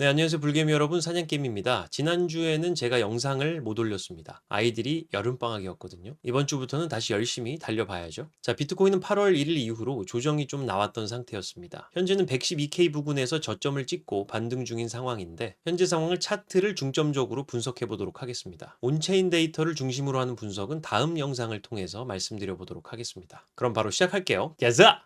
네, 안녕하세요. 불개미 여러분, 사냥개미입니다. 지난주에는 제가 영상을 못 올렸습니다. 아이들이 여름방학이었거든요. 이번 주부터는 다시 열심히 달려봐야죠. 자, 비트코인은 8월 1일 이후로 조정이 좀 나왔던 상태였습니다. 현재는 112K 부근에서 저점을 찍고 반등 중인 상황인데, 현재 상황을 차트를 중점적으로 분석해 보도록 하겠습니다. 온체인 데이터를 중심으로 하는 분석은 다음 영상을 통해서 말씀드려 보도록 하겠습니다. 그럼 바로 시작할게요. 가자!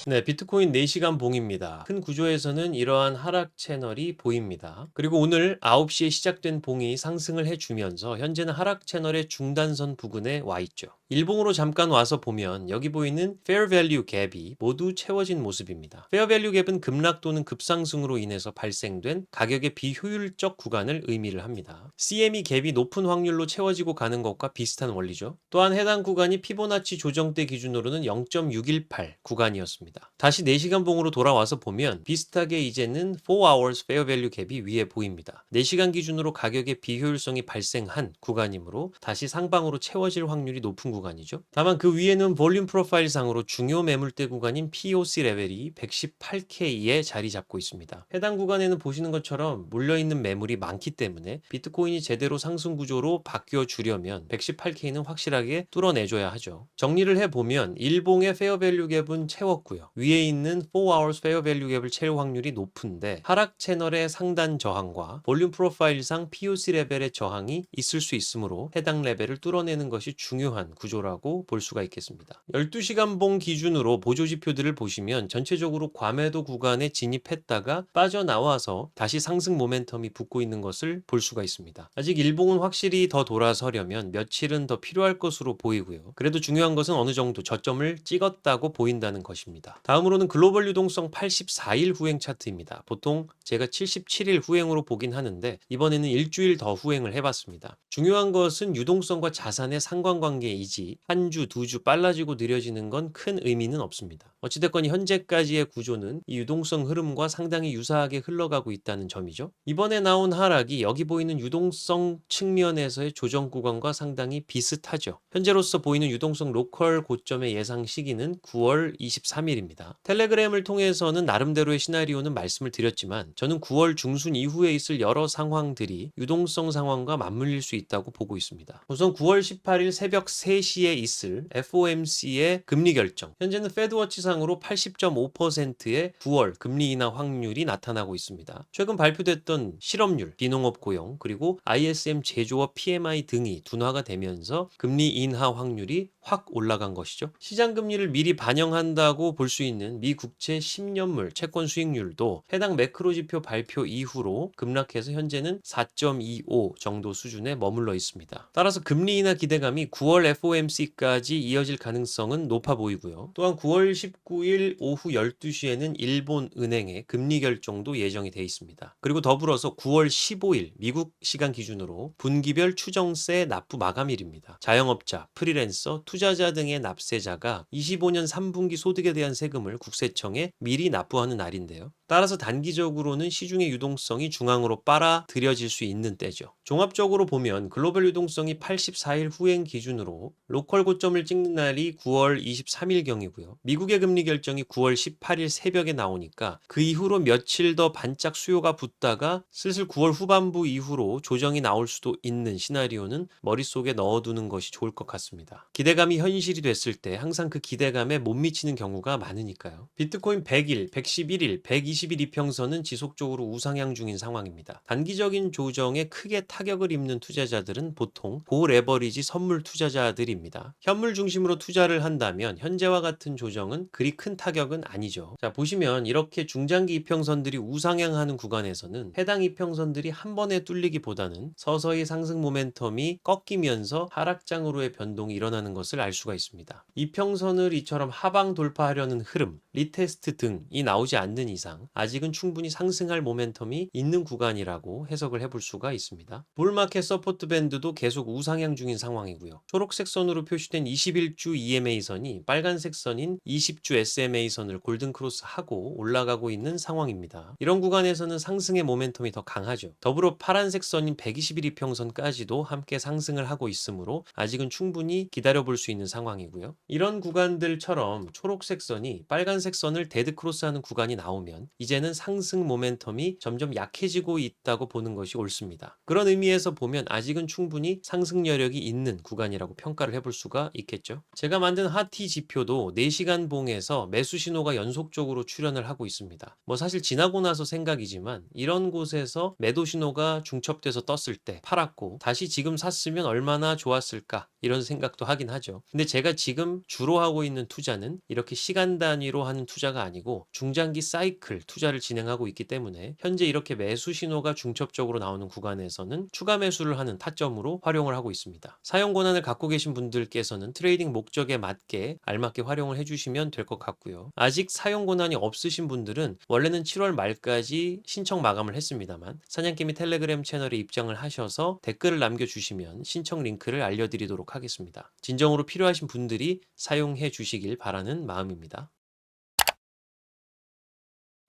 네, 비트코인 4시간 봉입니다. 큰 구조에서는 이러한 하락 채널이 보입니다. 그리고 오늘 9시에 시작된 봉이 상승을 해주면서 현재는 하락 채널의 중단선 부근에 와 있죠. 일봉으로 잠깐 와서 보면 여기 보이는 Fair Value Gap이 모두 채워진 모습입니다. Fair Value Gap은 급락 또는 급상승으로 인해서 발생된 가격의 비효율적 구간을 의미를 합니다. CME 갭이 높은 확률로 채워지고 가는 것과 비슷한 원리죠. 또한 해당 구간이 피보나치 조정 때 기준으로는 0.618 구간이었습니다. 다시 4시간 봉으로 돌아와서 보면 비슷하게 이제는 4hours Fair Value Gap이 위에 보입니다. 4시간 기준으로 가격의 비효율성이 발생한 구간이므로 다시 상방으로 채워질 확률이 높은 구간이죠. 다만 그 위에는 볼륨 프로파일 상으로 중요 매물대 구간인 POC 레벨이 118K에 자리 잡고 있습니다. 해당 구간에는 보시는 것처럼 몰려있는 매물이 많기 때문에 비트코인이 제대로 상승 구조로 바뀌어 주려면 118K는 확실하게 뚫어내줘야 하죠. 정리를 해보면 일봉의 페어 밸류 갭은 채웠고요. 위에 있는 4hours 페어 밸류 갭을 채울 확률이 높은데 하락 채널의 상단 저항과 볼륨 프로파일상 POC 레벨의 저항이 있을 수 있으므로 해당 레벨을 뚫어내는 것이 중요한 구조라고 볼 수가 있겠습니다. 12시간 봉 기준으로 보조지표들을 보시면 전체적으로 과매도 구간에 진입했다가 빠져나와서 다시 상승 모멘텀이 붙고 있는 것을 볼 수가 있습니다. 아직 일봉은 확실히 더 돌아서려면 며칠은 더 필요할 것으로 보이고요. 그래도 중요한 것은 어느 정도 저점을 찍었다고 보인다는 것입니다. 다음으로는 글로벌 유동성 84일 후행 차트입니다. 보통 제가 77일 후행으로 보긴 하는데 이번에는 일주일 더 후행을 해봤습니다. 중요한 것은 유동성과 자산의 상관관계이지 한 주, 두 주 빨라지고 느려지는 건 큰 의미는 없습니다. 어찌됐건 현재까지의 구조는 이 유동성 흐름과 상당히 유사하게 흘러가고 있다는 점이죠. 이번에 나온 하락이 여기 보이는 유동성 측면에서의 조정 구간과 상당히 비슷하죠. 현재로서 보이는 유동성 로컬 고점의 예상 시기는 9월 23일입니다. 텔레그램을 통해서는 나름대로의 시나리오는 말씀을 드렸지만 저는 9월 중순 이후에 있을 여러 상황들이 유동성 상황과 맞물릴 수 있다고 보고 있습니다. 우선 9월 18일 새벽 3시에 있을 FOMC의 금리 결정. 현재는 페드워치상으로 80.5%의 9월 금리 인하 확률이 나타나고 있습니다. 최근 발표됐던 실업률, 비농업 고용, 그리고 ISM 제조업 PMI 등이 둔화가 되면서 금리 인하 확률이 확 올라간 것이죠. 시장 금리를 미리 반영한다고 볼 수 있는 미 국채 10년물 채권 수익률도 해당 매크로 지표 발표 이후로 급락해서 현재는 4.25 정도 수준에 머물러 있습니다. 따라서 금리 인하 기대감이 9월 FOMC까지 이어질 가능성은 높아 보이고요. 또한 9월 19일 오후 12시에는 일본 은행의 금리 결정도 예정이 돼 있습니다. 그리고 더불어서 9월 15일 미국 시간 기준으로 분기별 추정세 납부 마감일입니다. 자영업자, 프리랜서, 투자자 등의 납세자가 25년 3분기 소득에 대한 세금을 국세청에 미리 납부하는 날인데요. 따라서 단기적으로는 시중의 유동성이 중앙으로 빨아들여질 수 있는 때죠. 종합적으로 보면 글로벌 유동성이 84일 후행 기준으로 로컬 고점을 찍는 날이 9월 23일경이고요. 미국의 금리 결정이 9월 18일 새벽에 나오니까 그 이후로 며칠 더 반짝 수요가 붙다가 슬슬 9월 후반부 이후로 조정이 나올 수도 있는 시나리오는 머릿속에 넣어두는 것이 좋을 것 같습니다. 기대감이 현실이 됐을 때 항상 그 기대감에 못 미치는 경우가 많으니까요. 비트코인 100일, 111일, 120일 이평선은 지속적으로 우상향 중인 상황입니다. 단기적인 조정에 크게 타격을 입는 투자자들은 보통 고레버리지 선물 투자자들입니다. 현물 중심으로 투자를 한다면 현재와 같은 조정은 그리 큰 타격은 아니죠. 자, 보시면 이렇게 중장기 이평선들이 우상향하는 구간에서는 해당 이평선들이 한 번에 뚫리기보다는 서서히 상승 모멘텀이 꺾이면서 하락장으로의 변동이 일어나는 것을 알 수가 있습니다. 이평선을 이처럼 하방 돌파하려는 흐름, 리테스트 등이 나오지 않는 이상 아직은 충분히 상승할 모멘텀이 있는 구간이라고 해석을 해볼 수가 있습니다. 볼마켓 서포트 밴드도 계속 우상향 중인 상황이고요. 초록색 선으로 표시된 21주 EMA선이 빨간색 선인 20주 SMA선을 골든크로스하고 올라가고 있는 상황입니다. 이런 구간에서는 상승의 모멘텀이 더 강하죠. 더불어 파란색 선인 120일 이평선까지도 함께 상승을 하고 있으므로 아직은 충분히 기다려볼 수 있는 상황이고요. 이런 구간들처럼 초록색 선이 빨간색 선을 데드크로스하는 구간이 나오면 이제는 상승 모멘텀이 점점 약해지고 있다고 보는 것이 옳습니다. 그런 의미에서 보면 아직은 충분히 상승 여력이 있는 구간이라고 평가를 해볼 수가 있겠죠. 제가 만든 하티 지표도 4시간 봉에서 매수 신호가 연속적으로 출현을 하고 있습니다. 뭐 사실 지나고 나서 생각이지만 이런 곳에서 매도 신호가 중첩돼서 떴을 때 팔았고 다시 지금 샀으면 얼마나 좋았을까 이런 생각도 하긴 하죠. 근데 제가 지금 주로 하고 있는 투자는 이렇게 시간 단위로 하는 투자가 아니고 중장기 사이클 투자를 진행하고 있기 때문에 현재 이렇게 매수 신호가 중첩적으로 나오는 구간에서는 추가 매수를 하는 타점으로 활용을 하고 있습니다. 사용 권한을 갖고 계신 분들께서는 트레이딩 목적에 맞게 알맞게 활용을 해주시면 될 것 같고요. 아직 사용 권한이 없으신 분들은 원래는 7월 말까지 신청 마감을 했습니다만 사냥개미 텔레그램 채널에 입장을 하셔서 댓글을 남겨주시면 신청 링크를 알려드리도록 하겠습니다. 진정으로 필요하신 분들이 사용해 주시길 바라는 마음입니다.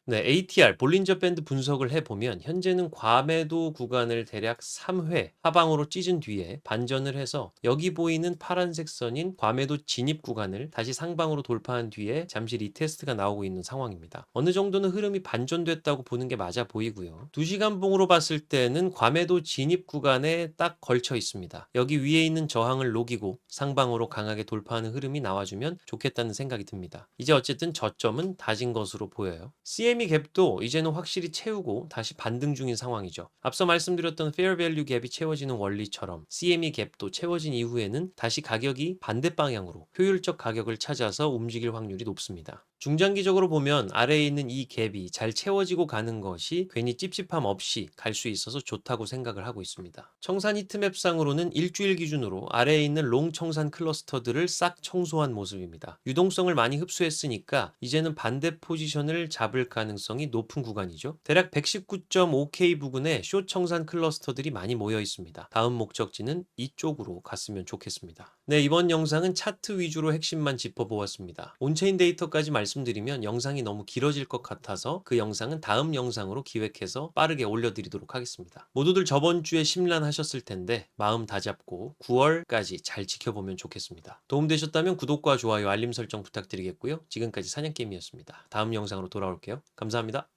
네, ATR 볼린저 밴드 분석을 해보면 현재는 과매도 구간을 대략 3회 하방으로 찢은 뒤에 반전을 해서 여기 보이는 파란색 선인 과매도 진입 구간을 다시 상방으로 돌파한 뒤에 잠시 리테스트가 나오고 있는 상황입니다. 어느 정도는 흐름이 반전됐다고 보는 게 맞아 보이고요. 2시간 봉으로 봤을 때는 과매도 진입 구간에 딱 걸쳐 있습니다. 여기 위에 있는 저항을 녹이고 상방으로 강하게 돌파하는 흐름이 나와주면 좋겠다는 생각이 듭니다. 이제 어쨌든 저점은 다진 것으로 보여요. CME 갭도 이제는 확실히 채우고 다시 반등 중인 상황이죠. 앞서 말씀드렸던 페어 밸류 갭이 채워지는 원리처럼 CME 갭도 채워진 이후에는 다시 가격이 반대 방향으로 효율적 가격을 찾아서 움직일 확률이 높습니다. 중장기적으로 보면 아래에 있는 이 갭이 잘 채워지고 가는 것이 괜히 찝찝함 없이 갈 수 있어서 좋다고 생각을 하고 있습니다. 청산 히트맵상으로는 일주일 기준으로 아래에 있는 롱 청산 클러스터들을 싹 청소한 모습입니다. 유동성을 많이 흡수했으니까 이제는 반대 포지션을 잡을 가능성이 높은 구간이죠. 대략 119.5K 부근에 숏 청산 클러스터들이 많이 모여 있습니다. 다음 목적지는 이쪽으로 갔으면 좋겠습니다. 네, 이번 영상은 차트 위주로 핵심만 짚어보았습니다. 온체인 데이터까지 말씀드리면 영상이 너무 길어질 것 같아서 그 영상은 다음 영상으로 기획해서 빠르게 올려드리도록 하겠습니다. 모두들 저번 주에 심란하셨을 텐데 마음 다잡고 9월까지 잘 지켜보면 좋겠습니다. 도움되셨다면 구독과 좋아요, 알림 설정 부탁드리겠고요. 지금까지 사냥게임이었습니다. 다음 영상으로 돌아올게요. 감사합니다.